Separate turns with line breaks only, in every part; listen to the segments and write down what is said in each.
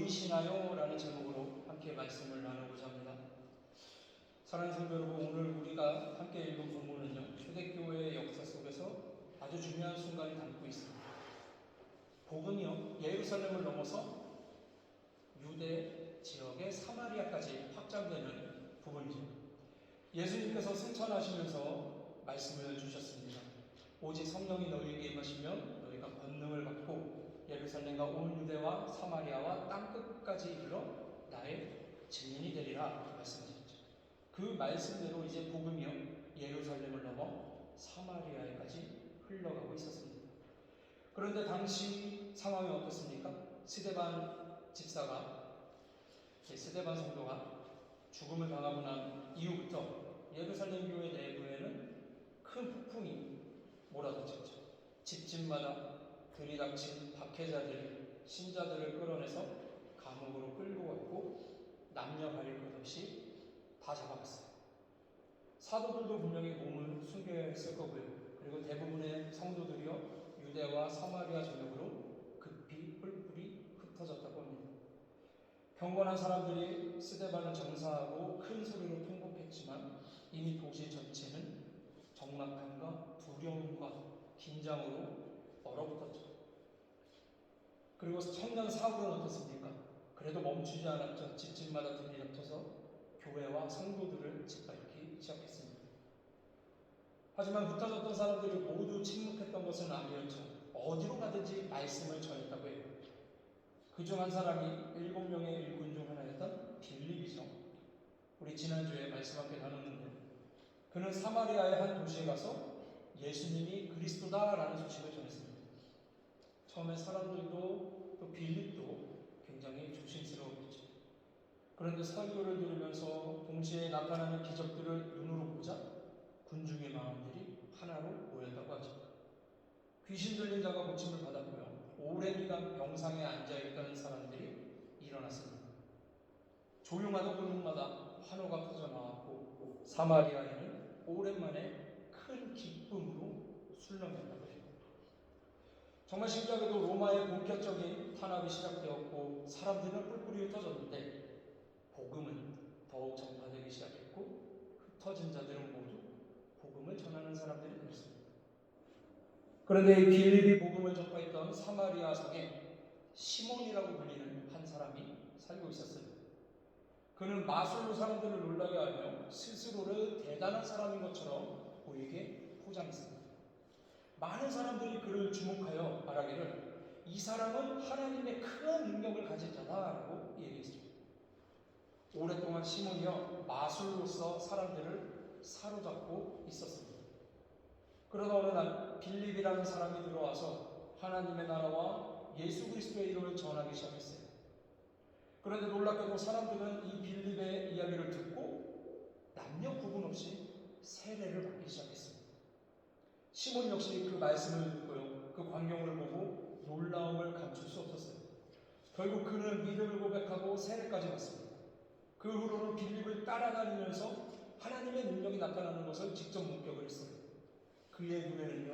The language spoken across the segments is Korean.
보이시나요? 라는 제목으로 함께 말씀을 나누고자 합니다. 사랑하는 성도 여러분, 오늘 우리가 함께 읽은 본문은요, 초대교회의 역사 속에서 아주 중요한 순간을 담고 있습니다. 복음이요, 예루살렘을 넘어서 유대 지역의 사마리아까지 확장되는 부분이죠. 예수님께서 승천하시면서 말씀을 주셨습니다. 오직 성령이 너희에게 임하시면 너희가 권능을 받고 예루살렘과 온 유대와 사마리아와 땅끝까지 이르러 나의 증인이 되리라 말씀하셨죠. 그 말씀대로 이제 복음이요, 예루살렘을 넘어 사마리아에까지 흘러가고 있었습니다. 그런데 당시 상황이 어떻습니까? 스데반 성도가 죽음을 당하고 난 이후부터 예루살렘 교회 내부에는 큰 폭풍이 몰아닥쳤죠. 집집마다 들이닥친 박해자들이 신자들을 끌어내서 감옥으로 끌고 갔고 남녀 가릴 것 없이 다 잡아갔어요. 사도들도 분명히 몸을 숨겨야 했을 거고요. 그리고 대부분의 성도들이요, 유대와 사마리아 전역으로 급히 뿔뿔이 흩어졌다고 합니다. 경건한 사람들이 스데반을 정사하고 큰 소리로 통곡했지만 이미 도시 전체는 적막함과 두려움과 긴장으로 얼어붙었죠. 그리고 청년 사울은 어떻습니까? 그래도 멈추지 않았죠. 집집마다 들이닥쳐서 교회와 성도들을 짓밟기 시작했습니다. 하지만 흩어졌던 사람들이 모두 침묵했던 것은 아니었죠. 어디로 가든지 말씀을 전했다고 해요. 그중 한 사람이 7명의 일꾼 중 하나였던 빌립이죠. 우리 지난주에 말씀 함께 나눴는데 그는 사마리아의 한 도시에 가서 예수님이 그리스도다라는 소식을 전했습니다. 처음에 사람들도 또 빌립도 굉장히 조심스러웠겠죠. 그런데 설교를 들으면서 동시에 나타나는 기적들을 눈으로 보자 군중의 마음들이 하나로 모였다고 하죠. 귀신 들린 자가 고침을 받았고요. 오랜 기간 병상에 앉아있던 사람들이 일어났습니다. 조용하던 골목마다 환호가 퍼져나왔고 사마리아에는 오랜만에 큰 기쁨으로 술렁였다고 해요. 정말 신기하게도 로마의 본격적인 탄압이 시작되었고 사람들은 뿔뿔이 흩어졌는데 복음은 더욱 전파되기 시작했고 흩어진 자들은 모두 복음을 전하는 사람들이 되었습니다. 그런데 이 빌립이 복음을 전파했던 사마리아 성에 시몬이라고 불리는 한 사람이 살고 있었어요. 그는 마술로 사람들을 놀라게 하며 스스로를 대단한 사람인 것처럼 보이게 포장했습니다. 많은 사람들이 그를 주목하여 말하기를 이 사람은 하나님의 큰 능력을 가진 자다라고 얘기했습니다. 오랫동안 시몬이요, 마술로서 사람들을 사로잡고 있었습니다. 그러다 어느 날 빌립이라는 사람이 들어와서 하나님의 나라와 예수 그리스도의 이름을 전하기 시작했어요. 그런데 놀랍게도 사람들은 이 빌립의 이야기를 듣고 남녀 구분 없이 세례를 받기 시작했습니다. 시몬 역시 그 말씀을 듣고요, 그 광경을 보고 놀라움을 감출 수 없었어요. 결국 그는 믿음을 고백하고 세례까지 받습니다. 그 후로는 빌립을 따라다니면서 하나님의 능력이 나타나는 것을 직접 목격을 했어요. 그의 눈에는요,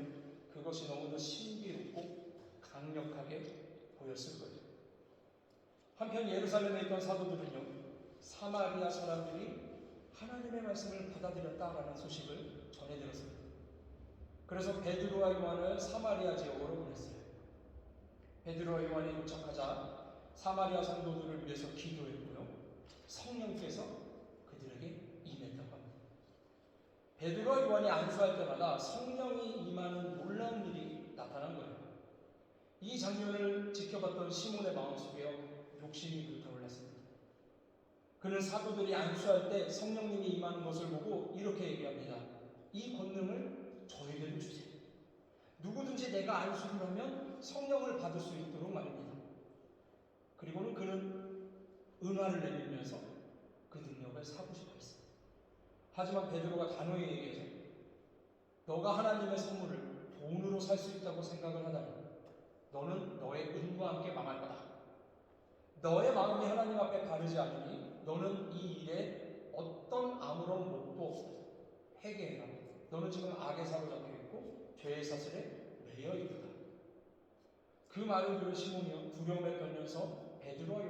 그것이 너무도 신비롭고 강력하게 보였을 거예요. 한편 예루살렘에 있던 사도들은요, 사마리아 사람들이 하나님의 말씀을 받아들였다라는 소식을 전해 들었습니다. 그래서 베드로와 요한을 사마리아 지역으로 보냈어요. 베드로와 요한이 도착하자 사마리아 성도들을 위해서 기도했고요, 성령께서 그들에게 임했다고 합니다. 베드로와 요한이 안수할 때마다 성령이 임하는 놀라운 일이 나타난 거예요. 이 장면을 지켜봤던 시몬의 마음속에 욕심이 불타올랐습니다. 그는 사도들이 안수할 때 성령님이 임하는 것을 보고 이렇게 얘기합니다. 이 권능을 저에게도 주세요. 누구든지 내가 안수를 하면 성령을 받을 수 있도록 말입니다. 그리고는 그는 은화를 내밀면서 그 능력을 사고 싶어 했습니다. 하지만 베드로가 단호히 얘기해서 너가 하나님의 선물을 돈으로 살 수 있다고 생각을 하다니 너는 너의 은과 함께 망할 거다. 너의 마음이 하나님 앞에 바르지 않으니 너는 이 일에 어떤 아무런 목도 없다. 회개해라. 너는 지금 악에 사로잡혀 있고 죄의 사슬에 매여 있다. 그 말을 들은 시몬이요, 두려움에 떨면서 베드로와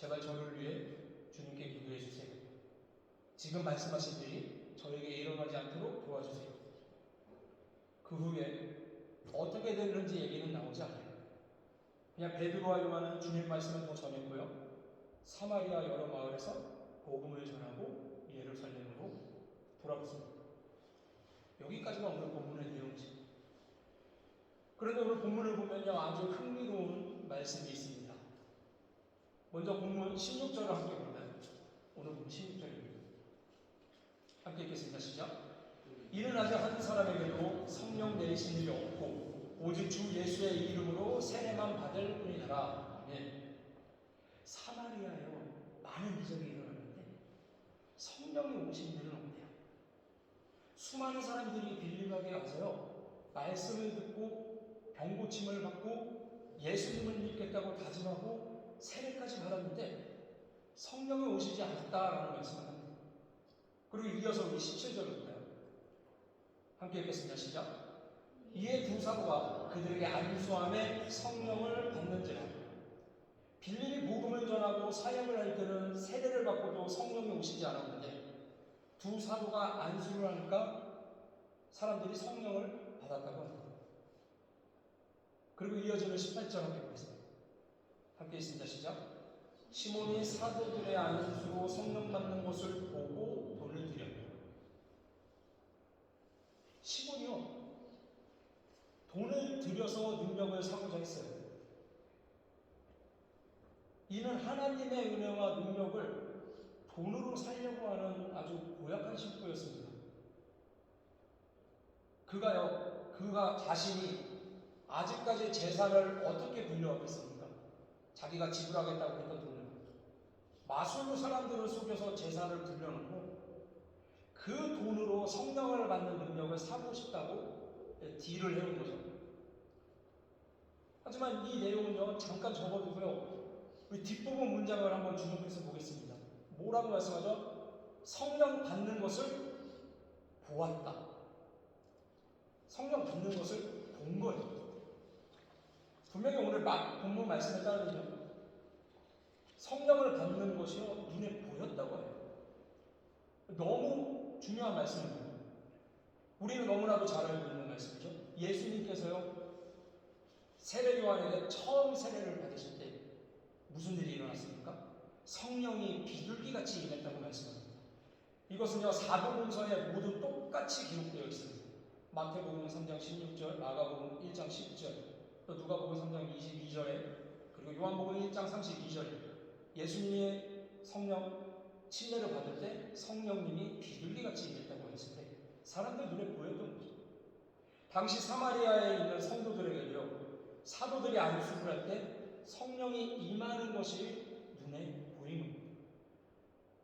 제발 저를 위해 주님께 기도해 주세요. 지금 말씀하신 일이 저에게 일어나지 않도록 도와주세요. 그 후에 어떻게 됐는지 얘기는 나오지 않아요. 그냥 베드로와 요한은 주님 말씀을 더 전했고요. 사마리아 여러 마을에서 복음을 전하고 예루살렘으로 돌아갔습니다. 여기까지가 오늘 본문의 내용이죠. 그런데 오늘 본문을 보면요, 아주 흥미로운 말씀이 있습니다. 먼저 본문 16절을 함께 볼까요? 오늘 본문 16절입니다. 함께 읽겠습니다. 시작. 이는 아직 한 사람에게도 성령 내리신 일이 없고 오직 주 예수의 이름으로 세례만 받을 뿐이더라. 아멘. 사마리아에 많은 이적이 일어났는데 성령이 오신 일은 없대요. 수많은 사람들이 빌립에게 와서요, 말씀을 듣고 병고침을 받고 예수님을 믿겠다고 다짐하고 세례까지 받았는데 성령이 오시지 않았다라는 말씀을 합니다. 그리고 이어서 우리 17절을 볼까요? 함께 읽겠습니다. 시작. 이에 두 사도가 그들에게 안수함에 성령을 받는지라. 빌립이 복음을 전하고 사역을 할 때는 세례를 받고도 성령이 오시지 않았는데 두 사도가 안수를 하니까 사람들이 성령을 받았다고 합니다. 그리고 이어지는 18절 함께 보겠습니다. 함께 있습니다. 시작. 시몬이 사도들의 안수로 성령 받는 것을 보고 돈을 드렸다. 시몬이요, 돈을 들여서 능력을 사고자 했어요. 이는 하나님의 은혜와 능력을 돈으로 살려고 하는 아주 고약한 신부였습니다. 그가 자신이 아직까지 재산을 어떻게 빌려왔겠습니까? 자기가 지불하겠다고 했던 돈을 마술로 사람들을 속여서 재산을 불려놓고 그 돈으로 성령을 받는 능력을 사고 싶다고 딜을 해온 거죠. 하지만 이 내용은요, 잠깐 접어두고요, 우리 뒷부분 문장을 한번 주목해서 보겠습니다. 뭐라고 말씀하죠? 성령 받는 것을 보았다. 성령 받는 것을 본 거예요. 분명히 오늘 본문 말씀에 따르면요, 성령을 받는 것이요, 눈에 보였다고 해요. 너무 중요한 말씀입니다. 우리는 너무나도 잘 알고 있는 말씀이죠. 예수님께서요, 세례 요한에게 처음 세례를 받으실 때 무슨 일이 일어났습니까? 성령이 비둘기같이 임했다고 말씀합니다. 이것은요, 사도문서에 모두 똑같이 기록되어 있습니다. 마태복음 3장 16절, 마가복음 1장 10절, 또 누가복음 3장 22절에, 그리고 요한복음 1장 32절에 예수님의 성령 침례를 받을 때 성령님이 비둘기같이 임했다고 했을 때 사람들 눈에 보였던 거죠. 당시 사마리아에 있는 성도들에게도요, 사도들이 안수를 할 때 성령이 임하는 것이 눈에 보인 겁니다.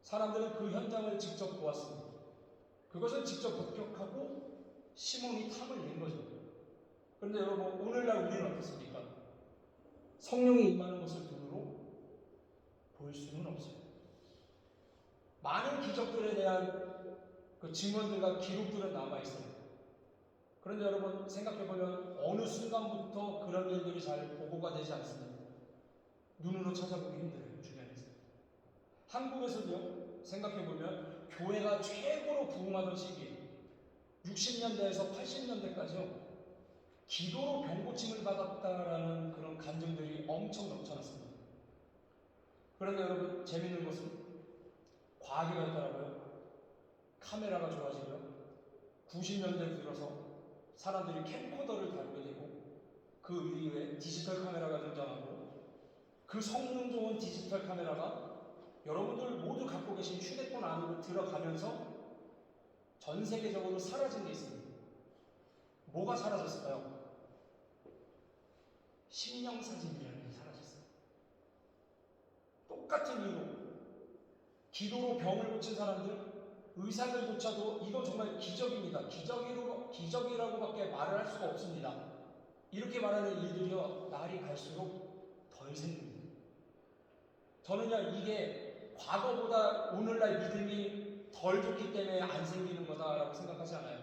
사람들은 그 현장을 직접 보았습니다. 그것을 직접 목격하고 시몬이 탐을 낸 거죠. 그런데 여러분, 오늘날 우리는 어떻습니까? 성령이 임하는 것을 눈으로 볼 수는 없어요. 많은 기적들에 대한 그 증언들과 기록들은 남아있어요. 그런데 여러분, 생각해보면 어느 순간부터 그런 일들이 잘 보고가 되지 않습니다. 눈으로 찾아보기 힘들어요, 주변에서. 한국에서도요, 생각해보면 교회가 최고로 부흥하던 시기 60년대에서 80년대까지요, 기도로 병고침을 받았다라는 그런 간증들이 엄청 넘쳐났습니다. 그런데 여러분, 재밌는 것은 과학이 발달하고요, 카메라가 좋아지고요, 90년대 들어서 사람들이 캠코더를 다루게 되고 그 이후에 디지털 카메라가 등장하고 그 성능 좋은 디지털 카메라가 여러분들 모두 갖고 계신 휴대폰 안으로 들어가면서 전 세계적으로 사라진 게 있습니다. 뭐가 사라졌을까요? 심령사진이라는 게 사라졌어요. 똑같은 이유로 기도로 병을 고친 사람들, 의사들조차도 이건 정말 기적입니다. 기적이라고밖에 말을 할 수가 없습니다. 이렇게 말하는 일들이요, 날이 갈수록 덜 생깁니다. 저는요, 이게 과거보다 오늘날 믿음이 덜 좋기 때문에 안 생기는 거다라고 생각하지 않아요.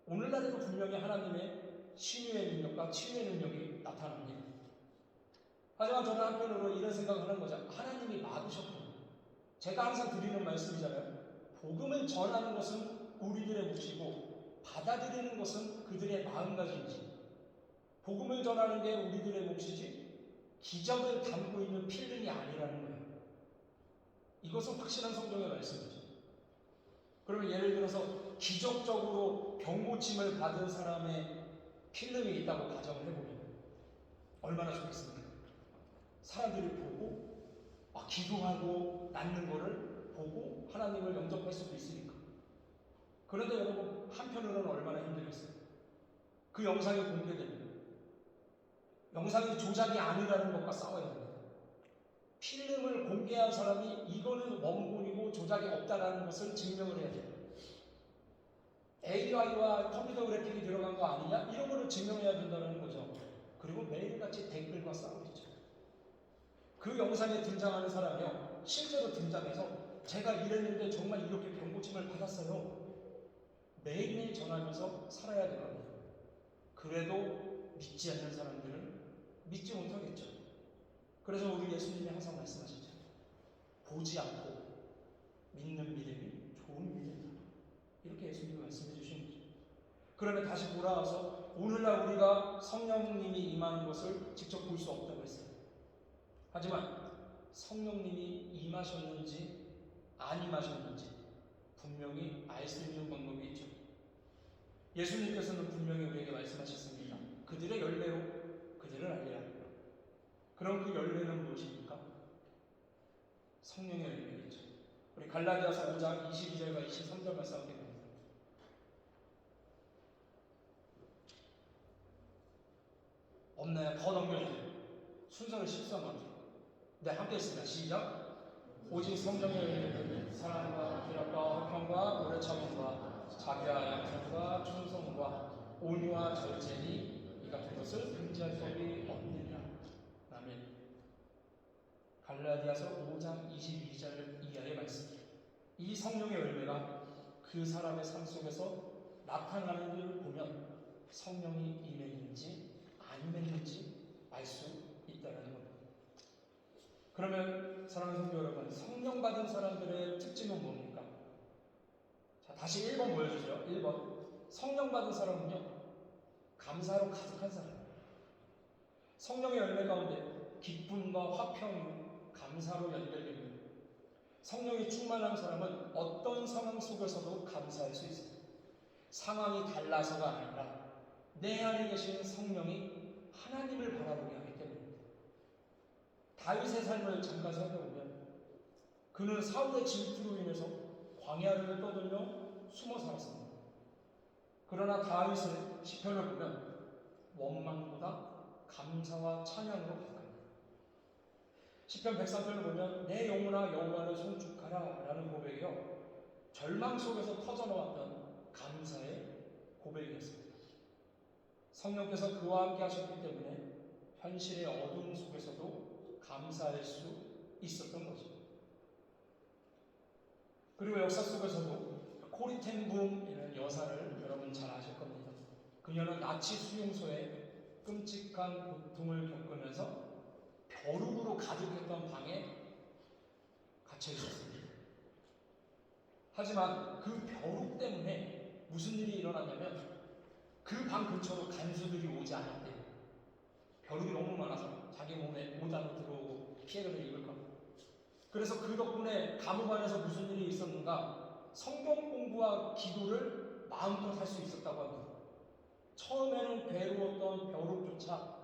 오늘날에도 분명히 하나님의 신유의 능력과 치유의 능력이 나타납니다. 하지만 저는 한편으로 이런 생각을 하는 거죠. 하나님이 막으셨군요. 제가 항상 드리는 말씀이잖아요. 복음을 전하는 것은 우리들의 몫이고 받아들이는 것은 그들의 마음가짐이지. 복음을 전하는 게 우리들의 몫이지 기적을 담고 있는 필름이 아니라는 거예요. 이것은 확실한 성경의 말씀이죠. 그러면 예를 들어서 기적적으로 병 고침을 받은 사람의 필름이 있다고 가정을 해보면 얼마나 좋겠습니까? 사람들이 보고 기도하고 낫는 거를 보고 하나님을 영접할 수도 있으니까. 그런데 여러분 한편으로는 얼마나 힘들겠어요. 그 영상이 공개되면 영상이 조작이 아니라는 것과 싸워야 합니다. 필름을 공개한 사람이 이거는 원본이고 조작이 없다라는 것을 증명을 해야 돼요. AI와 컴퓨터 그래픽이 들어간 거 아니냐? 이런 거를 증명해야 된다는 거죠. 그리고 매일같이 댓글과 싸우겠죠. 그 영상에 등장하는 사람이요, 실제로 등장해서 제가 이랬는데 정말 이렇게 병고침을 받았어요. 매일매일 전하면서 살아야 되는 겁니다. 그래도 믿지 않는 사람들은 믿지 못하겠죠. 그래서 우리 예수님이 항상 말씀하셨죠. 보지 않고 믿는 믿음이 좋은 믿음이다. 이렇게 예수님이 말씀해 주신 거죠. 그러면 다시 돌아와서 오늘날 우리가 성령님이 임하는 것을 직접 볼 수 없다고 했어요. 하지만 성령님이 임하셨는지 안 임하셨는지 분명히 알 수 있는 방법이 있죠. 예수님께서는 분명히 우리에게 말씀하셨습니다. 그들의 열매로 그들을 알리라. 그럼 그 열매는 무엇입니까? 성령의 열매겠죠. 우리 갈라디아서 5장 22절과 23절 말씀 함께 봅니다. 없나요? 더 넘겨주세요. 순서를 실수한 것 같아요. 네, 함께 했습니다. 시작. 오직 성령의 열매는 사랑과 희락과 화평과 오래 참음과 자비와 양선과 충성과 온유와 절제니 이 같은 것을 금지할 법이 없느니라. 아멘. 갈라디아서 5장 22절 이하의 말씀. 이 성령의 열매가 그 사람의 삶 속에서 나타나는 것을 보면 성령이 임했는지 안 임했는지 알 수 있다는 겁니다. 그러면 사랑하는 성도 여러분, 성령 받은 사람들의 특징은 뭡니까? 자, 다시 1번 보여주세요. 1번. 성령 받은 사람은요, 감사로 가득한 사람. 성령의 열매 가운데 기쁨과 화평, 감사로 연결됩니다. 성령이 충만한 사람은 어떤 상황 속에서도 감사할 수 있습니다. 상황이 달라서가 아니라 내 안에 계신 성령이 하나님을 바라보게 하기 때문입니다. 다윗의 삶을 잠깐 살펴보면 그는 사울의 질투로 인해서 광야를 떠돌며 숨어 살았습니다. 그러나 다윗의 시편을 보면 원망보다 감사와 찬양으로 가득합니다. 시편 103편을 보면 내 영혼아 여호와를 송축하라 라는 고백이요, 절망 속에서 터져나왔던 감사의 고백이었습니다. 성령께서 그와 함께 하셨기 때문에 현실의 어두움 속에서도 감사할 수 있었던 거죠. 그리고 역사 속에서도 코리텐붐이라는 여사를 여러분 잘 아실 겁니다. 그녀는 나치 수용소에 끔찍한 고통을 겪으면서 벼룩으로 가득했던 방에 갇혀 있었습니다. 하지만 그 벼룩 때문에 무슨 일이 일어났냐면 그 방 근처로 간수들이 오지 않았대요. 벼룩이 너무 많아서 자기 몸에 오다로 들어오고 피해를 입을까. 그래서 그 덕분에 감옥 안에서 무슨 일이 있었는가, 성경 공부와 기도를 마음껏 할 수 있었다고 합니다. 처음에는 괴로웠던 벼룩조차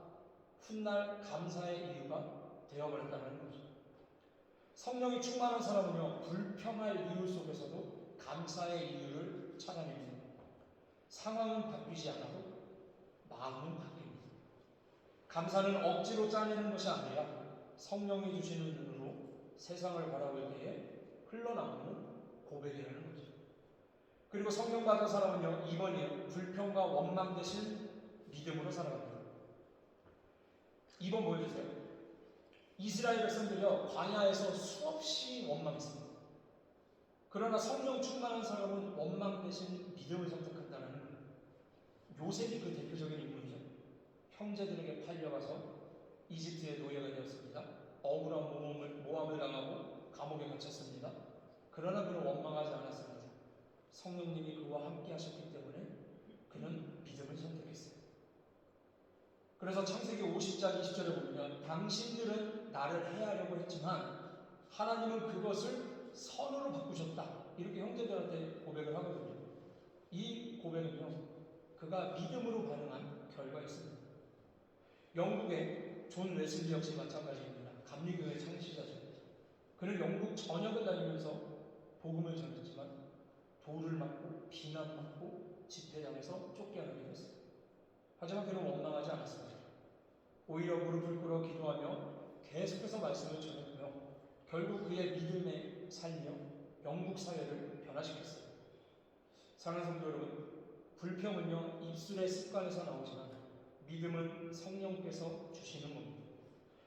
훗날 감사의 이유가 되어버렸다는 거죠. 성령이 충만한 사람은요, 불평할 이유 속에서도 감사의 이유를 찾아냅니다. 상황은 바뀌지 않아도 마음은 바뀝니다. 감사는 억지로 짜내는 것이 아니라 성령이 주시는 눈으로 세상을 바라볼 때에 흘러나오는 고백이라는 거죠. 그리고 성령 받은 사람은요, 2번이요, 불평과 원망 대신 믿음으로 살아갑니다. 2번 보여주세요. 이스라엘 백성들이요, 광야에서 수없이 원망했습니다. 그러나 성령 충만한 사람은 원망 대신 믿음을 선택한다는 거예요. 요셉이 그 대표적인 인물이죠. 형제들에게 팔려가서 이집트의 노예가 되었습니다. 억울한 모함을 당하고 감옥에 갇혔습니다. 그러나 그는 원망하지 않았습니다. 성령님이 그와 함께 하셨기 때문에 그는 믿음을 선택했어요. 그래서 창세기 50장 20절에 보면 당신들은 나를 해하려고 했지만 하나님은 그것을 선으로 바꾸셨다. 이렇게 형제들한테 고백을 하거든요. 이 고백은요, 그가 믿음으로 반응한 결과였습니다. 영국의 존 웨슬리 역시 마찬가지입니다. 감리교회 창시자죠. 그는 영국 전역을 다니면서 복음을 전했지만 돌을 맞고 비난받고 집회장에서 쫓겨나게 됐어요. 하지만 그는 원망하지 않았습니다. 오히려 무릎을 꿇어 기도하며 계속해서 말씀을 전했고요. 결국 그의 믿음의 삶이요 영국 사회를 변화시켰어요. 사랑하는 성도 여러분, 불평은요 입술의 습관에서 나오지만 믿음은 성령께서 주시는 겁니다.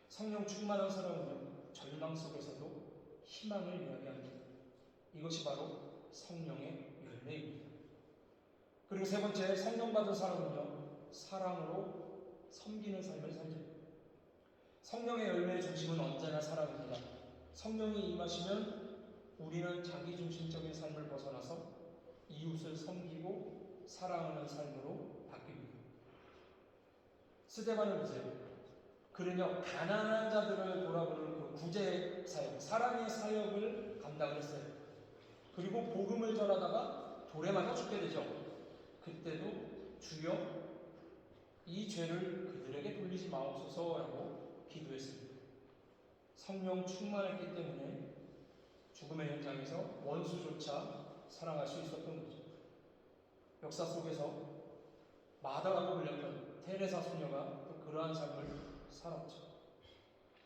성령 충만한 사람은요 절망 속에서도 희망을 이야기합니다. 이것이 바로 성령의 열매입니다. 그리고 세 번째, 성령 받은 사람은요 사랑으로 섬기는 삶을 살죠. 성령의 열매의 중심은 언제나 사랑입니다. 성령이 임하시면 우리는 자기중심적인 삶을 벗어나서 이웃을 섬기고 사랑하는 삶으로 바뀝니다. 스데반을 보세요. 그는요 가난한 자들을 돌아보는 그 구제 사역, 사랑의 사역을 감당을 했어요. 그리고 복음을 전하다가 돌에 맞아 죽게 되죠. 그때도 주여 이 죄를 그들에게 돌리지 마옵소서라고 기도했습니다. 성령 충만했기 때문에 죽음의 현장에서 원수조차 사랑할 수 있었던 거죠. 역사 속에서 마다라고 불렸던 테레사 소녀가 또 그러한 삶을 살았죠.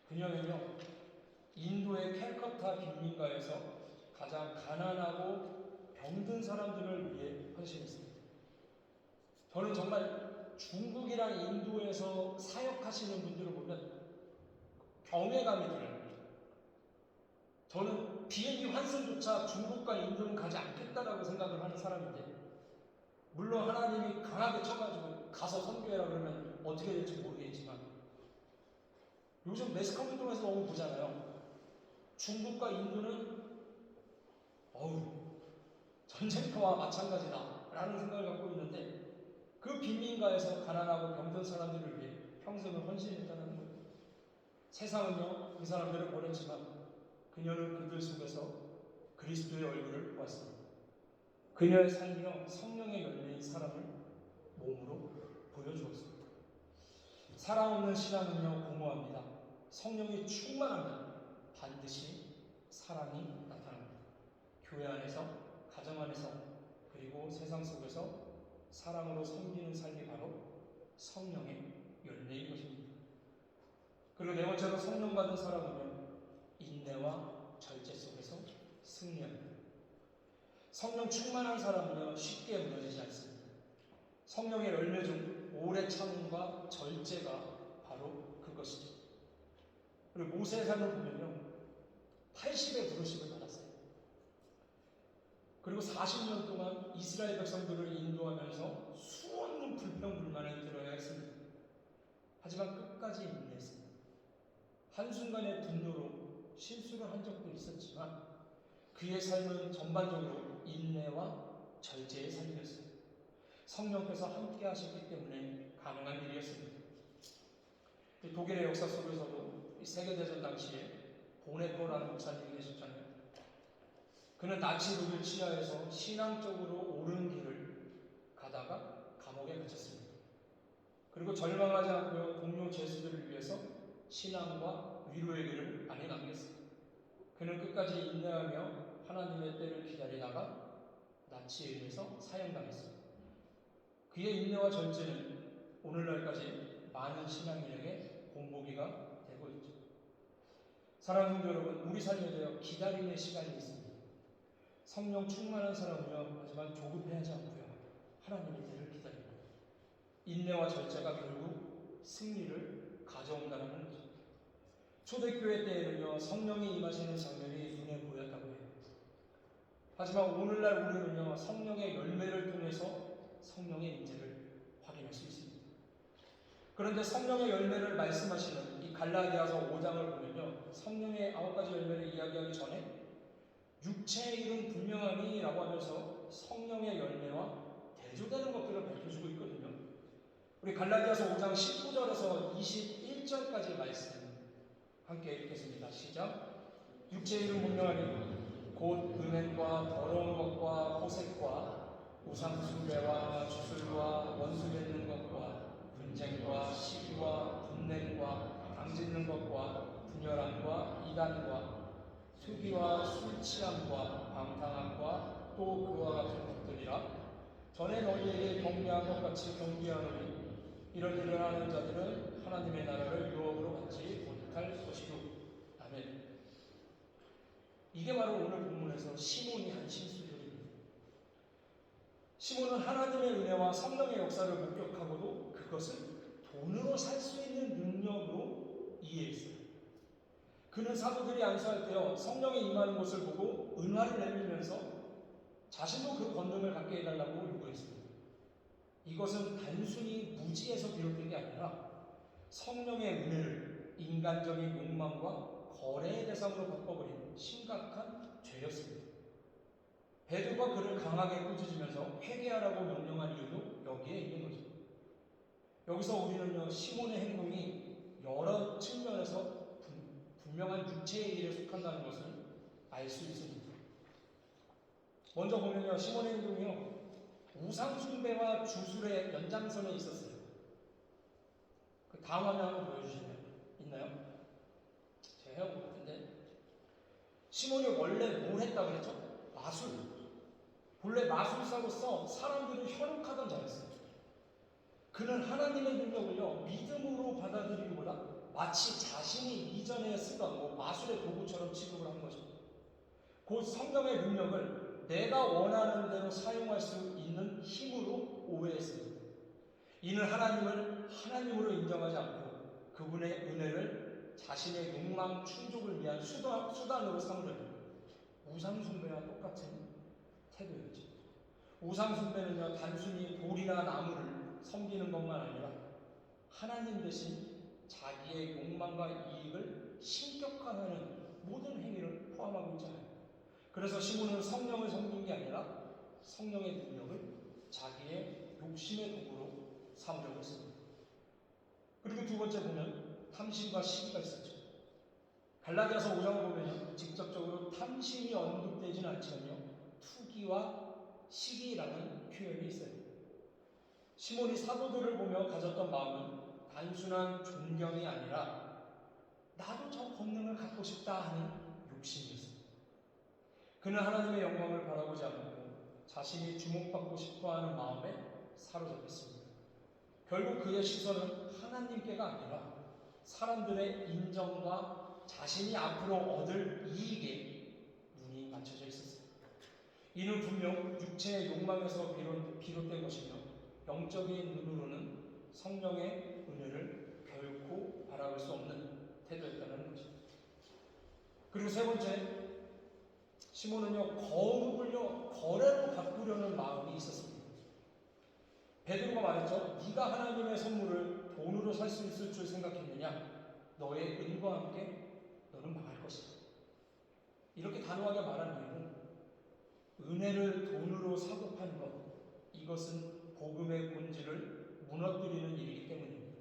그녀는요 인도의 캘커타 빈민가에서 가장 가난하고 병든 사람들을 위해 헌신했습니다. 저는 정말 중국이랑 인도에서 사역하시는 분들을 보면 경외감이 들어요. 저는 비행기 환승조차 중국과 인도는 가지 않겠다라고 생각을 하는 사람인데, 물론 하나님이 강하게 쳐가지고 가서 선교해라 그러면 어떻게 될지 모르겠지만, 요즘 매스컴을 통해서 너무 보잖아요. 중국과 인도는 전쟁터와 마찬가지다 라는 생각을 갖고 있는데, 그 빈민가에서 가난하고 병든 사람들을 위해 평생을 헌신했다는 거예요. 세상은요 그 사람들을 버렸지만 그녀는 그들 속에서 그리스도의 얼굴을 보았습니다. 그녀의 삶이요 성령의 열매인 사랑을 몸으로 보여주었습니다. 사랑 없는 신앙은요 공허합니다. 성령이 충만하면 반드시 사랑이 나타납니다. 교회 안에서, 가정 안에서, 그리고 세상 속에서 사랑으로 섬기는 삶이 바로 성령의 열매인 것입니다. 그리고 네 번째로 성령 받은 사람은요 인내와 절제 속에서 승리합니다. 성령 충만한 사람은요 쉽게 무너지지 않습니다. 성령의 열매 중 오래 참음과 절제가 바로 그것이죠. 그리고 모세의 삶을 보면요 80의 부르심을 받았어요. 그리고 40년 동안 이스라엘 백성들을 인도하면서 수없는 불평불만을 들어야 했습니다. 하지만 끝까지 인내했습니다. 한순간의 분노로 실수를 한 적도 있었지만 그의 삶은 전반적으로 인내와 절제의 삶이었어요. 성령께서 함께 하셨기 때문에 가능한 일이었습니다. 독일의 역사 속에서도 세계대전 당시에 보네토라는 목사님이 계셨잖아요. 그는 나치 독일 치하에서 신앙적으로 옳은 길을 가다가 감옥에 갇혔습니다. 그리고 절망하지 않고요 동료 죄수들을 위해서 신앙과 위로의 길을 안에 남겼습니다. 그는 끝까지 인내하며 하나님의 때를 기다리다가 나치에 의해서 사형당했습니다. 그의 인내와 절제는 오늘날까지 많은 신앙인에게 본보기가 되고 있죠. 사랑하는 성도 여러분, 우리 삶에도요 기다림의 시간이 있습니다. 성령 충만한 사람은요 하지만 조급해하지 않고요 하나님의 때를 기다립니다. 인내와 절제가 결국 승리를 가져온다는 거죠. 초대교회 때에는요 성령이 임하시는 장면이 눈에 보였다고 해요. 하지만 오늘날 우리는요 성령의 열매를 통해서 성령의 임재를 확인할 수 있습니다. 그런데 성령의 열매를 말씀하시는 이 갈라디아서 5장을 보면요, 성령의 9가지 열매를 이야기하기 전에 육체의 일은 분명하니라고 하면서 성령의 열매와 대조되는 것들을 밝혀주고 있거든요. 우리 갈라디아서 5장 19절에서 21절까지 말씀 함께 읽겠습니다. 시작. 육체의 일은 분명하니 곧 음행과 더러운 것과 호색과 우상숭배와 주술과 원수 맺는 것과 분쟁과 시기와 분냄과 당짓는 것과 분열함과 이단과 투기와 술 취함과 방탕함과 또 그와 같은 것들이라. 전에 너희에게 경계한 것 같이 경계하노니 이런 일을 하는 자들은 하나님의 나라를 유업으로 받지 못할 것이요. 아멘. 이게 바로 오늘 본문에서 시몬이 한 실수들입니다. 시몬은 하나님의 은혜와 성령의 역사를 목격하고도 그것을 돈으로 살 수 있는 능력으로 이해했어요. 그는 사도들이 안수할 때요, 성령이 임하는 것을 보고 은화를 내밀면서 자신도 그 권능을 갖게 해달라고 요구했습니다. 이것은 단순히 무지에서 비롯된 게 아니라 성령의 은혜를 인간적인 욕망과 거래의 대상으로 바꿔버린 심각한 죄였습니다. 베드로가 그를 강하게 꾸짖으면서 회개하라고 명령한 이유도 여기에 있는 거죠. 여기서 우리는요, 시몬의 행동이 여러 측면에서 분명한 육체의 일에 속한다는 것을 알 수 있습니다. 먼저 보면요, 시몬의 행동이요, 우상숭배와 주술의 연장선에 있었어요. 그 다음 화면 한번 보여주시나요? 있나요? 제가 해온 것 같은데. 시몬이 원래 뭘 했다고 그랬죠? 마술. 본래 마술사로서 사람들을 현혹하던 자였어요. 그는 하나님의 능력을요, 믿음으로 받아들이기보다 마치 자신이 이전에 쓰던 마술의 도구처럼 취급을 한 거죠. 곧 성경의 능력을 내가 원하는 대로 사용할 수 있는 힘으로 오해했습니다. 이는 하나님을 하나님으로 인정하지 않고 그분의 은혜를 자신의 욕망 충족을 위한 수단으로 삼으려는 우상숭배와 똑같은 태도였죠. 우상숭배는요, 단순히 돌이나 나무를 섬기는 것만 아니라 하나님 대신 자기의 욕망과 이익을 신격화하는 모든 행위를 포함하고 있잖아요. 그래서 시몬은 성령을 섬긴 게 아니라 성령의 능력을 자기의 욕심의 도구로 삼으려고 했습니다. 그리고 두 번째 보면 탐심과 시기가 있었죠. 갈라디아서 5장을 보면요, 직접적으로 탐심이 언급되지는 않지만요, 투기와 시기라는 표현이 있어요. 시몬이 사도들을 보며 가졌던 마음은 단순한 존경이 아니라 나도 저 권능을 갖고 싶다 하는 욕심이었습니다. 그는 하나님의 영광을 바라보지 않고 자신이 주목받고 싶어하는 마음에 사로잡혔습니다. 결국 그의 시선은 하나님께가 아니라 사람들의 인정과 자신이 앞으로 얻을 이익에 눈이 맞춰져 있었습니다. 이는 분명 육체의 욕망에서 비롯된 것이며 영적인 눈으로는 성령의 은혜를 결코 바라볼 수 없는 태도였다는 것입니다. 그리고 세 번째, 시몬은요, 거룩을요, 거래로 바꾸려는 마음이 있었습니다. 베드로가 말했죠. 네가 하나님의 선물을 돈으로 살 수 있을 줄 생각했느냐? 너의 은과 함께 너는 망할 것이다. 이렇게 단호하게 말한 이유는 은혜를 돈으로 사고 파는 것, 이것은 복음의 본질을 무너뜨리는 일이기 때문입니다.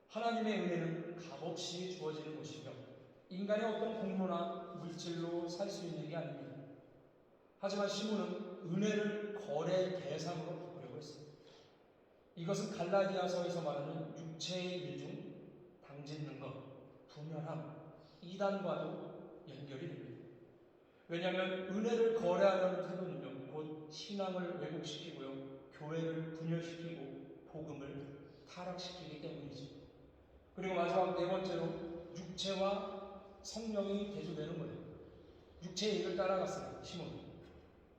하나님의 은혜는 값없이 주어지는 것이며 인간의 어떤 공로나 물질로 살 수 있는 게 아닙니다. 하지만 시몬은 은혜를 거래 대상으로 바꾸려고 했습니다. 이것은 갈라디아서에서 말하는 육체의 일 중 당짓는 것, 분열함, 이단과도 연결이 됩니다. 왜냐하면 은혜를 거래하려는 태도는요, 곧 신앙을 왜곡시키고요, 교회를 분열시키고 복음을 타락시키기 때문이죠. 그리고 마지막 네 번째로 육체와 성령이 대조되는 거예요. 육체의 일을 따라갔어요, 시몬이.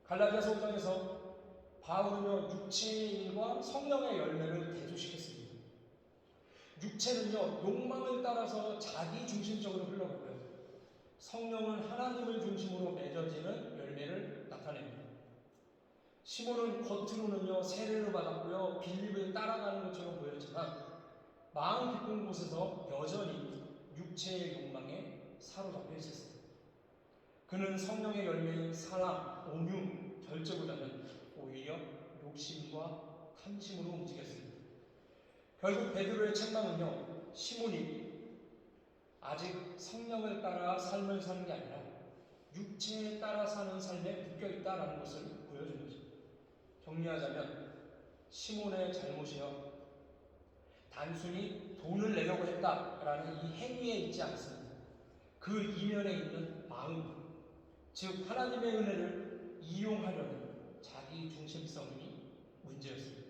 갈라디아서 5장에서 바울은요, 육체의 일과 성령의 열매를 대조시켰습니다. 육체는요, 욕망을 따라서 자기 중심적으로 흘러가고요, 성령은 하나님을 중심으로 맺어지는 열매를 나타냅니다. 시몬은 겉으로는요, 세례를 받았고요, 빌립을 따라가는 것처럼 보였지만 마음 깊은 곳에서 여전히 육체의 욕망에 사로잡혀 있었습니다. 그는 성령의 열매인 사랑, 온유, 절제보다는 오히려 욕심과 탐심으로 움직였습니다. 결국 베드로의 책망은요, 시몬이 아직 성령을 따라 삶을 사는 게 아니라 육체에 따라 사는 삶에 묶여있다라는 것을 보여준 거죠. 정리하자면 시몬의 잘못이요, 단순히 돈을 내려고 했다라는 이 행위에 있지 않습니다. 그 이면에 있는 마음, 즉 하나님의 은혜를 이용하려는 자기 중심성이 문제였습니다.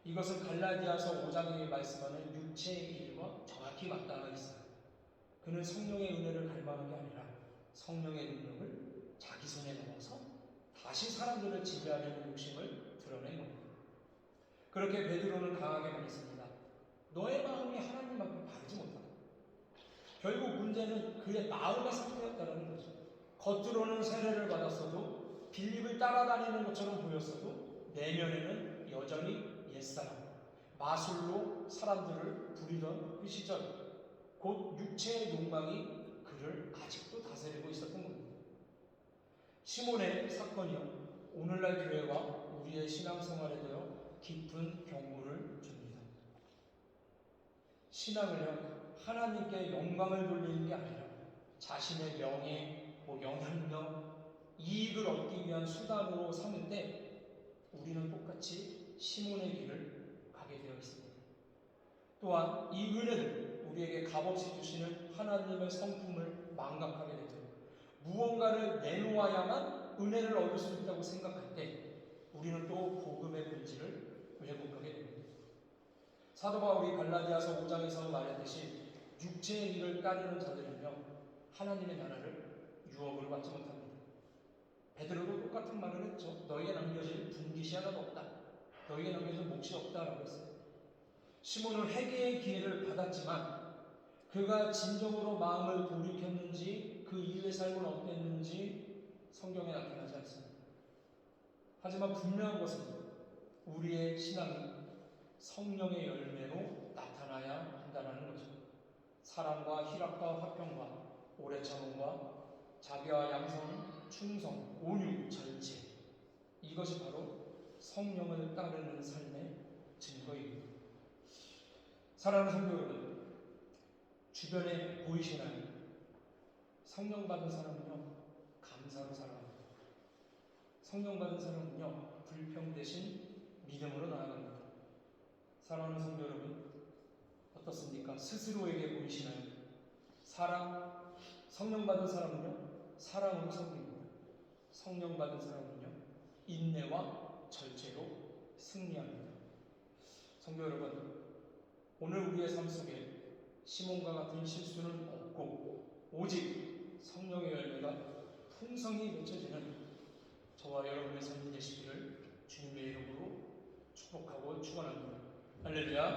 이것은 갈라디아서 5장에 말씀하는 육체의 일과 정확히 맞닿아 있습니다. 그는 성령의 은혜를 갈망한 게 아니라 성령의 능력을 자기 손에 넣어서 다시 사람들을 지배하려는 욕심을 드러낸 겁니다. 그렇게 베드로는 강하게 말했습니다. 너의 마음이 하나님 앞에 바르지 못하다. 결국 문제는 그의 마음의 상태였다는 거죠. 겉으로는 세례를 받았어도 빌립을 따라다니는 것처럼 보였어도 내면에는 여전히 옛사람, 마술로 사람들을 부리던 그 시절, 곧 육체의 욕망이 그를 아직도 다스리고 있었던 겁니다. 시몬의 사건이요, 오늘날 교회와 우리의 신앙생활에 대해 깊은 경고를 줍니다. 신앙을요, 하나님께 영광을 돌리는 게 아니라 자신의 명예, 영향력, 이익을 얻기 위한 수단으로 삼을 때 우리는 똑같이 시몬의 길을 가게 되어 있습니다. 또한 이 은혜를 우리에게 값없이 주시는 하나님의 성품을 망각하게 되고 무언가를 내놓아야만 은혜를 얻을 수 있다고 생각할 때 우리는 또 복음의 본질을 왜곡하게 됩니다. 사도 바울이 갈라디아서 5장에서 말했듯이 육체의 일을 따르는 자들은요, 하나님의 나라를 유업으로 받지 못합니다. 베드로도 똑같은 말을 했죠. 너희에 남겨질 분깃이 하나도 없다. 너희에 남겨질 몫이 없다라고 했어요. 시몬은 회개의 기회를 받았지만 그가 진정으로 마음을 돌이켰는지 그 이후의 삶은 어땠는지 성경에 나타나지 않습니다. 하지만 분명한 것은 우리의 신앙이 성령의 열매로 나타나야 한다는 거죠. 사랑과 희락과 화평과 오래 참음과 자비와 양성, 충성, 온유, 절제, 이것이 바로 성령을 따르는 삶의 증거입니다. 사랑하는 성도 여러분, 주변에 보이시나요? 성령 받은 사람은요, 감사로 살아갑니다. 성령 받은 사람은요, 불평 대신 믿음으로 나아갑니다. 사랑하는 성도 여러분, 어떻습니까? 스스로에게 보이시나요? 사랑, 성령 받은 사람은요, 사랑으로 섬깁니다. 성령 받은 사람은요, 인내와 절제로 승리합니다. 성도 여러분, 오늘 우리의 삶 속에 시몬과 같은 실수는 없고 오직 성령의 열매가 풍성히 맺혀지는 저와 여러분의 삶이 되시기를 주님의 이름으로 축복하고 축원합니다. 할렐루야.